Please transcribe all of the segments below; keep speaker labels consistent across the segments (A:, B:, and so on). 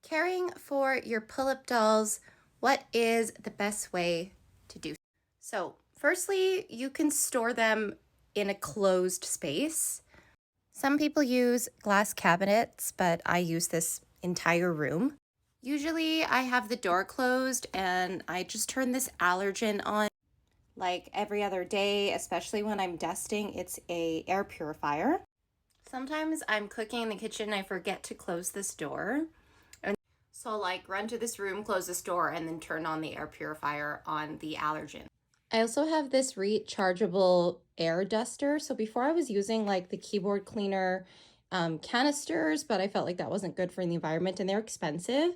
A: Caring for your pull-up dolls, what is the best way to do? So, firstly, you can store them in a closed space. Some people use glass cabinets, but I use this entire room. Usually I have the door closed and I just turn this allergen on like every other day, especially when I'm dusting. It's a air purifier. Sometimes I'm cooking in the kitchen and I forget to close this door. So I'll like run to this room, close this door, and then turn on the air purifier on the allergen. I also have this rechargeable air duster. So before I was using like the keyboard cleaner canisters, but I felt like that wasn't good for the environment and they're expensive.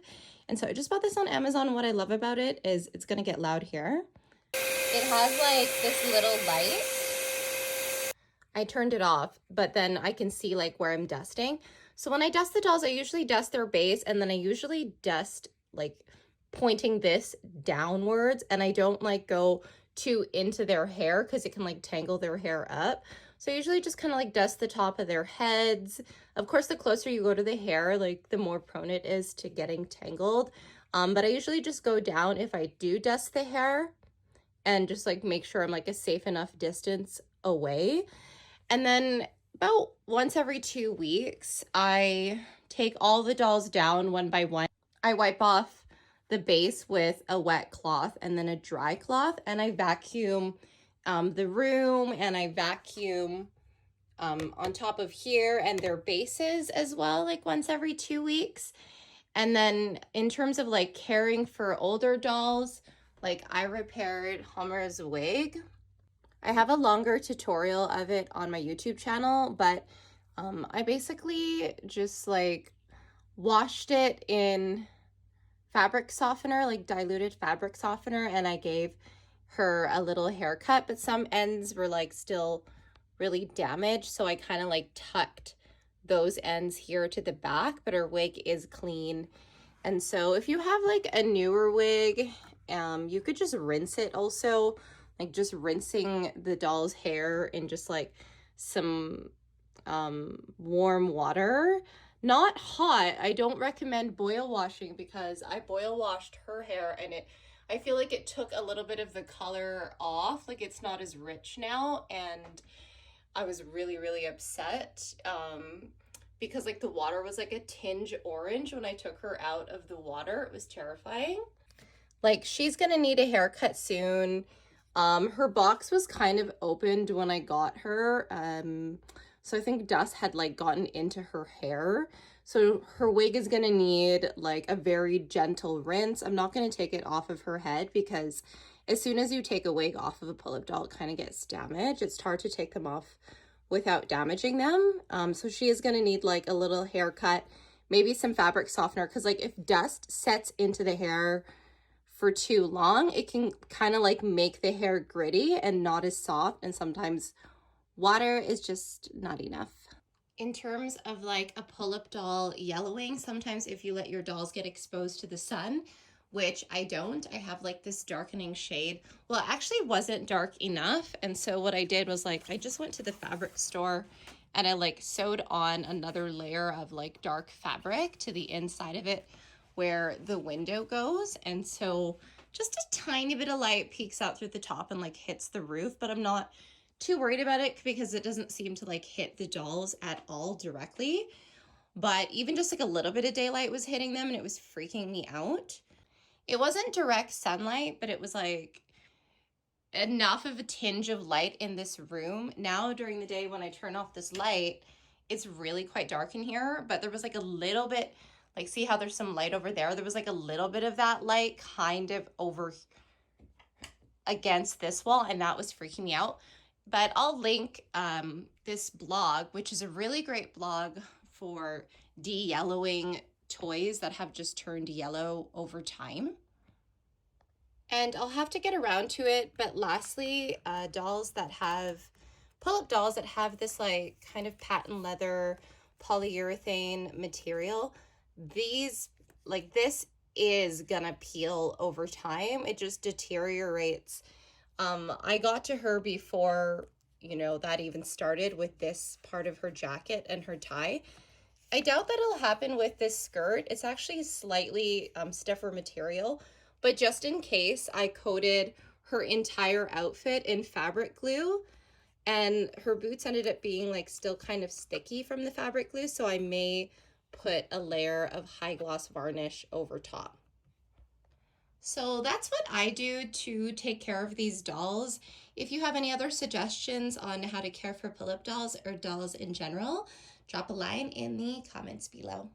A: And so I just bought this on Amazon. And what I love about it is it's gonna get loud here. It has like this little light. I turned it off, but then I can see like where I'm dusting. So when I dust the dolls, I usually dust their base and then I usually dust like pointing this downwards, and I don't like go too into their hair because it can like tangle their hair up. So I usually just kind of like dust the top of their heads. Of course, the closer you go to the hair, like the more prone it is to getting tangled. But I usually just go down if I do dust the hair and just like make sure I'm like a safe enough distance away. And then about once every 2 weeks, I take all the dolls down one by one. I wipe off the base with a wet cloth and then a dry cloth, and I vacuum the room, and I vacuum on top of here and their bases as well, like once every 2 weeks. And then in terms of like caring for older dolls, like I repaired Homer's wig. I have a longer tutorial of it on my YouTube channel, but I basically just like washed it in fabric softener, like diluted fabric softener, and I gave her a little haircut, but some ends were like still really damaged, so I kind of like tucked those ends here to the back, but her wig is clean. And so if you have like a newer wig, you could just rinse it also, like just rinsing the doll's hair in just like some warm water. Not hot. I don't recommend boil washing because I boil washed her hair and I feel like it took a little bit of the color off. Like it's not as rich now, and I was really, really upset because like the water was like a tinge orange when I took her out of the water. It was terrifying. Like she's gonna need a haircut soon. Her box was kind of opened when I got her. So I think dust had like gotten into her hair. So her wig is gonna need like a very gentle rinse. I'm not gonna take it off of her head because as soon as you take a wig off of a pull-up doll, it kind of gets damaged. It's hard to take them off without damaging them. So she is gonna need like a little haircut, maybe some fabric softener, because like if dust sets into the hair for too long, it can kind of like make the hair gritty and not as soft, and sometimes water is just not enough. In terms of like a pull-up doll yellowing, sometimes if you let your dolls get exposed to the sun, which I don't, I have like this darkening shade. Well, it actually wasn't dark enough, and so what I did was like I just went to the fabric store and I like sewed on another layer of like dark fabric to the inside of it where the window goes, and so just a tiny bit of light peeks out through the top and like hits the roof, but I'm not too worried about it because it doesn't seem to like hit the dolls at all directly. But even just like a little bit of daylight was hitting them and it was freaking me out. It wasn't direct sunlight, but it was like enough of a tinge of light in this room. Now during the day when I turn off this light, it's really quite dark in here, but there was like a little bit, like see how there's some light over there? There was like a little bit of that light kind of over against this wall, and that was freaking me out. But I'll link this blog, which is a really great blog for de-yellowing toys that have just turned yellow over time. And I'll have to get around to it. But lastly, dolls that have, pull-up dolls that have this like kind of patent leather polyurethane material, these, like this is gonna peel over time. It just deteriorates. I got to her before, you know, that even started with this part of her jacket and her tie. I doubt that it'll happen with this skirt. It's actually slightly stiffer material, but just in case, I coated her entire outfit in fabric glue, and her boots ended up being like still kind of sticky from the fabric glue, so I may put a layer of high gloss varnish over top. So that's what I do to take care of these dolls. If you have any other suggestions on how to care for Pullip dolls or dolls in general, drop a line in the comments below.